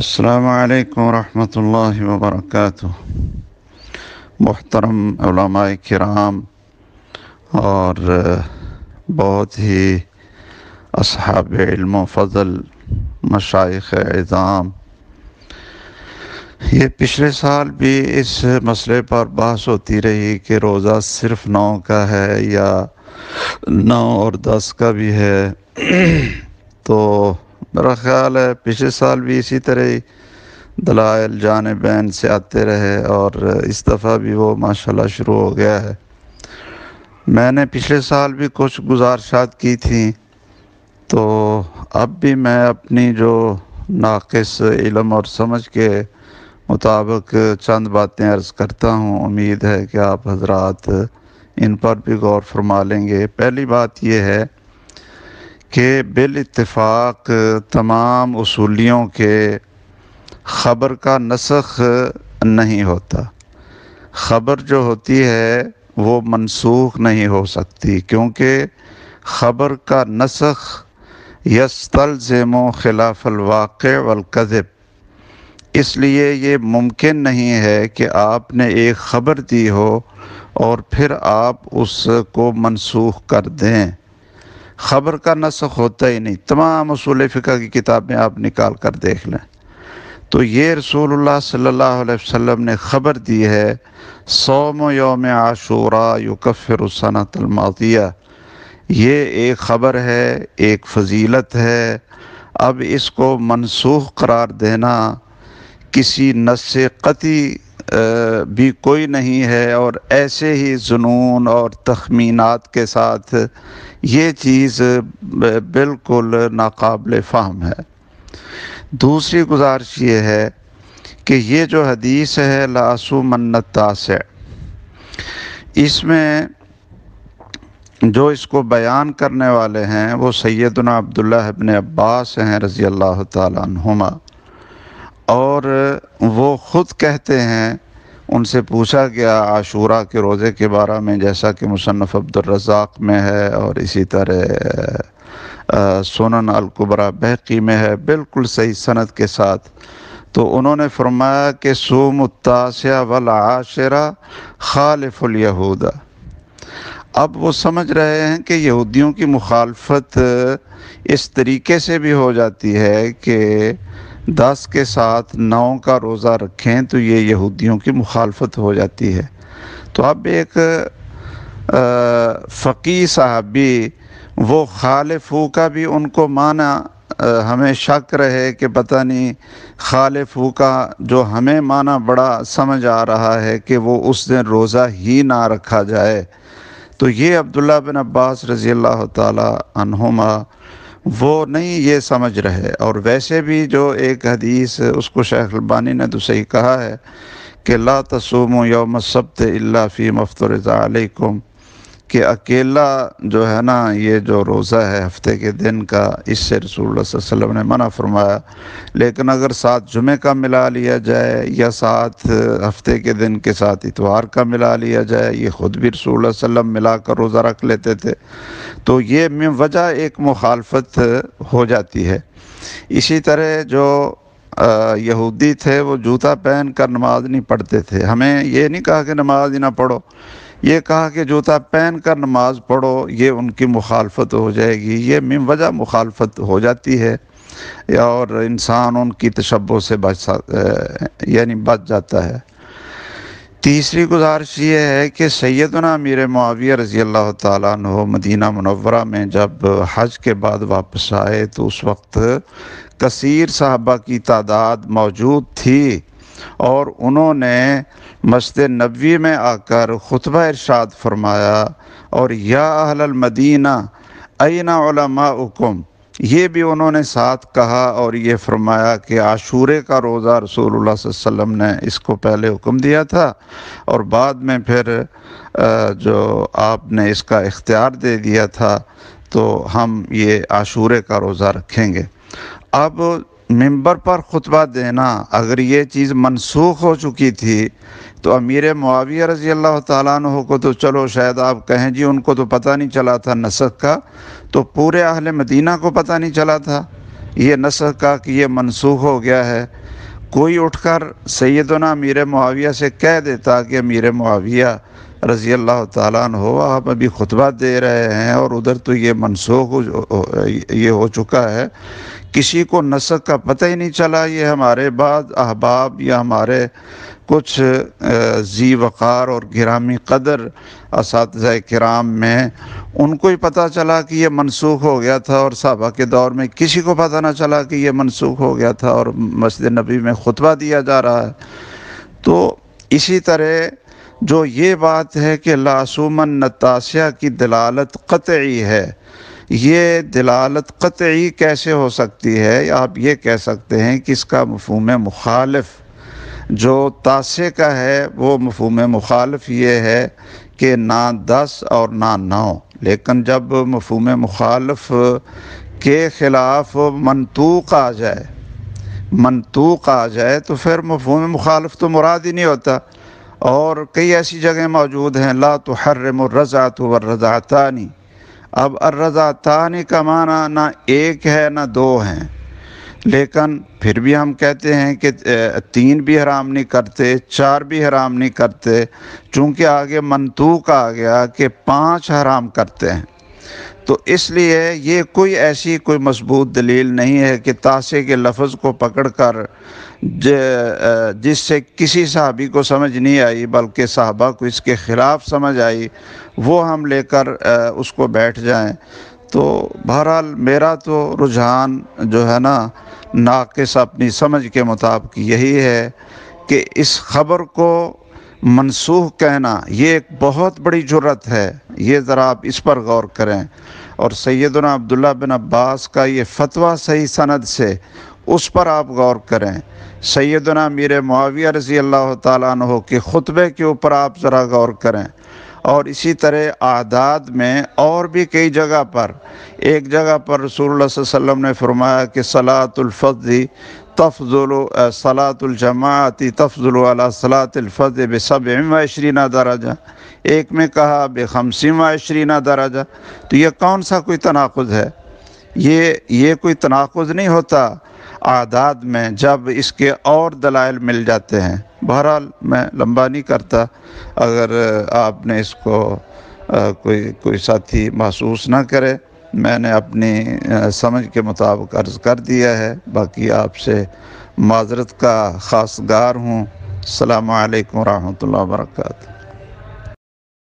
السلام علیکم ورحمۃ اللہ وبرکاتہ۔ محترم علماء کرام اور بہت ہی اصحاب علم و فضل، مشائخ اعظام، یہ پچھلے سال بھی اس مسئلے پر بحث ہوتی رہی کہ روزہ صرف 9 کا ہے یا 9 اور 10 کا بھی ہے۔ تو میرا خیال ہے پچھلے سال بھی اسی طرح ہی دلائل جانبین سے آتے رہے اور اس دفعہ بھی وہ ماشاءاللہ شروع ہو گیا ہے۔ میں نے پچھلے سال بھی کچھ گزارشات کی تھیں، تو اب بھی میں اپنی جو ناقص علم اور سمجھ کے مطابق چند باتیں عرض کرتا ہوں۔ امید ہے کہ آپ حضرات ان پر بھی غور فرما لیں گے۔ پہلی بات یہ ہے کہ بالاتفاق تمام اصولیوں کے خبر کا نسخ نہیں ہوتا۔ خبر جو ہوتی ہے وہ منسوخ نہیں ہو سکتی، کیونکہ خبر کا نسخ یستلزم خلاف الواقع والکذب۔ اس لیے یہ ممکن نہیں ہے کہ آپ نے ایک خبر دی ہو اور پھر آپ اس کو منسوخ کر دیں۔ خبر کا نسخ ہوتا ہی نہیں۔ تمام اصول فقہ کی کتابیں آپ نکال کر دیکھ لیں تو یہ رسول اللہ صلی اللہ علیہ وسلم نے خبر دی ہے، صوم یوم عاشوراء یکفر السنۃ الماضیہ۔ یہ ایک خبر ہے، ایک فضیلت ہے۔ اب اس کو منسوخ قرار دینا کسی نص قطعی بھی کوئی نہیں ہے، اور ایسے ہی ظنون اور تخمینات کے ساتھ یہ چیز بالکل ناقابل فہم ہے۔ دوسری گزارش یہ ہے کہ یہ جو حدیث ہے لا اصومن التاسع، اس میں جو اس کو بیان کرنے والے ہیں وہ سیدنا عبداللہ ابن عباس ہیں رضی اللہ تعالی عنہما، اور وہ خود کہتے ہیں، ان سے پوچھا گیا عاشوراء کے روزے کے بارے میں، جیسا کہ مصنف عبدالرزاق میں ہے اور اسی طرح سنن الکبریٰ بہقی میں ہے، بالکل صحیح سند کے ساتھ۔ تو انہوں نے فرمایا کہ صوم التاسع والعاشرہ خالف الیہود۔ اب وہ سمجھ رہے ہیں کہ یہودیوں کی مخالفت اس طریقے سے بھی ہو جاتی ہے کہ 10 کے ساتھ 9 کا روزہ رکھیں تو یہ یہودیوں کی مخالفت ہو جاتی ہے۔ تو اب ایک فقیہ صحابی وہ خالف ہو کا بھی ان کو معنی ہمیں شک رہے کہ پتہ نہیں خالف ہو کا جو ہمیں معنی بڑا سمجھ آ رہا ہے کہ وہ اس دن روزہ ہی نہ رکھا جائے، تو یہ عبداللہ بن عباس رضی اللہ تعالی عنہما وہ نہیں یہ سمجھ رہے۔ اور ویسے بھی جو ایک حدیث اس کو شیخ البانی نے تو صحیح کہا ہے کہ لا تصوموا یوم السبت الا فیما افترض علیکم، کہ اکیلا جو ہے نا یہ جو روزہ ہے ہفتے کے دن کا، اس سے رسول اللہ صلی اللہ علیہ وسلم نے منع فرمایا۔ لیکن اگر ساتھ جمعہ کا ملا لیا جائے یا ساتھ ہفتے کے دن کے ساتھ اتوار کا ملا لیا جائے، یہ خود بھی رسول اللہ صلی اللہ علیہ وسلم ملا کر روزہ رکھ لیتے تھے، تو یہ من وجہ ایک مخالفت ہو جاتی ہے۔ اسی طرح جو یہودی تھے وہ جوتا پہن کر نماز نہیں پڑھتے تھے۔ ہمیں یہ نہیں کہا کہ نماز ہی نہ پڑھو، یہ کہا کہ جوتا پہن کر نماز پڑھو، یہ ان کی مخالفت ہو جائے گی۔ یہ من وجہ مخالفت ہو جاتی ہے، اور انسان ان کی تشبہ سے بچ جاتا ہے۔ تیسری گزارش یہ ہے کہ سیدنا امیر معاویہ رضی اللہ تعالیٰ عنہ مدینہ منورہ میں جب حج کے بعد واپس آئے تو اس وقت کثیر صحابہ کی تعداد موجود تھی، اور انہوں نے مسجد نبوی میں آ کر خطبہ ارشاد فرمایا، اور یا اہل المدینہ این علماؤکم، یہ بھی انہوں نے ساتھ کہا، اور یہ فرمایا کہ عاشورے کا روزہ رسول اللہ صلی اللہ علیہ وسلم نے اس کو پہلے حکم دیا تھا، اور بعد میں پھر جو آپ نے اس کا اختیار دے دیا تھا، تو ہم یہ عاشورے کا روزہ رکھیں گے۔ اب منبر پر خطبہ دینا اگر یہ چیز منسوخ ہو چکی تھی تو امیر معاویہ رضی اللہ تعالیٰ عنہ کو تو چلو شاید آپ کہیں جی ان کو تو پتہ نہیں چلا تھا نسخ کا، تو پورے اہل مدینہ کو پتہ نہیں چلا تھا یہ نسخ کا کہ یہ منسوخ ہو گیا ہے۔ کوئی اٹھ کر سیدنا امیر معاویہ سے کہہ دیتا کہ امیر معاویہ رضی اللہ تعالیٰ عنہ آپ ابھی خطبہ دے رہے ہیں اور ادھر تو یہ منسوخ یہ ہو چکا ہے، کسی کو نسخ کا پتہ ہی نہیں چلا، یہ ہمارے بعد احباب یا ہمارے کچھ ذی وقار اور گرامی قدر اساتذہ کرام میں ان کو ہی پتہ چلا کہ یہ منسوخ ہو گیا تھا، اور صحابہ کے دور میں کسی کو پتہ نہ چلا کہ یہ منسوخ ہو گیا تھا اور مسجد نبی میں خطبہ دیا جا رہا ہے۔ تو اسی طرح جو یہ بات ہے کہ لاسومن نتاسیہ کی دلالت قطعی ہے، یہ دلالت قطعی کیسے ہو سکتی ہے؟ آپ یہ کہہ سکتے ہیں کہ اس کا مفہوم مخالف جو تاسع کا ہے، وہ مفہوم مخالف یہ ہے کہ نہ 10 اور نہ 9، لیکن جب مفہوم مخالف کے خلاف منطوق آ جائے تو پھر مفہوم مخالف تو مراد ہی نہیں ہوتا۔ اور کئی ایسی جگہیں موجود ہیں، لا تحرم الرضعۃ والرضعتان، اب الرضعتان کا معنی نہ ایک ہے نہ دو ہیں، لیکن پھر بھی ہم کہتے ہیں کہ 3 بھی حرام نہیں کرتے، 4 بھی حرام نہیں کرتے، چونکہ آگے منطوق آ گیا کہ 5 حرام کرتے ہیں۔ تو اس لیے یہ کوئی مضبوط دلیل نہیں ہے کہ تاسع کے لفظ کو پکڑ کر جس سے کسی صحابی کو سمجھ نہیں آئی بلکہ صحابہ کو اس کے خلاف سمجھ آئی، وہ ہم لے کر اس کو بیٹھ جائیں۔ تو بہرحال میرا تو رجحان جو ہے نا ناقص اپنی سمجھ کے مطابق یہی ہے کہ اس خبر کو منسوخ کہنا یہ ایک بہت بڑی جرأت ہے، یہ ذرا آپ اس پر غور کریں۔ اور سیدنا عبداللہ بن عباس کا یہ فتویٰ صحیح سند سے، اس پر آپ غور کریں۔ سیدنا امیر معاویہ رضی اللہ تعالیٰ عنہ کے خطبے کے اوپر آپ ذرا غور کریں۔ اور اسی طرح اعداد میں اور بھی کئی جگہ پر، ایک جگہ پر رسول اللہ صلی اللہ علیہ وسلم نے فرمایا کہ صلاۃ الفضل تفضل صلاۃ الجماعت تفضل علی صلاۃ الفضل ب27 درجہ، ایک میں کہا ب25 درجہ۔ تو یہ کون سا کوئی تناقض ہے؟ یہ کوئی تناقض نہیں ہوتا اعداد میں جب اس کے اور دلائل مل جاتے ہیں۔ بہرحال میں لمبا نہیں کرتا، اگر آپ نے اس کو کوئی ساتھی محسوس نہ کرے، میں نے اپنی سمجھ کے مطابق عرض کر دیا ہے، باقی آپ سے معذرت کا خواستگار ہوں۔ السلام علیکم ورحمۃ اللہ وبرکاتہ۔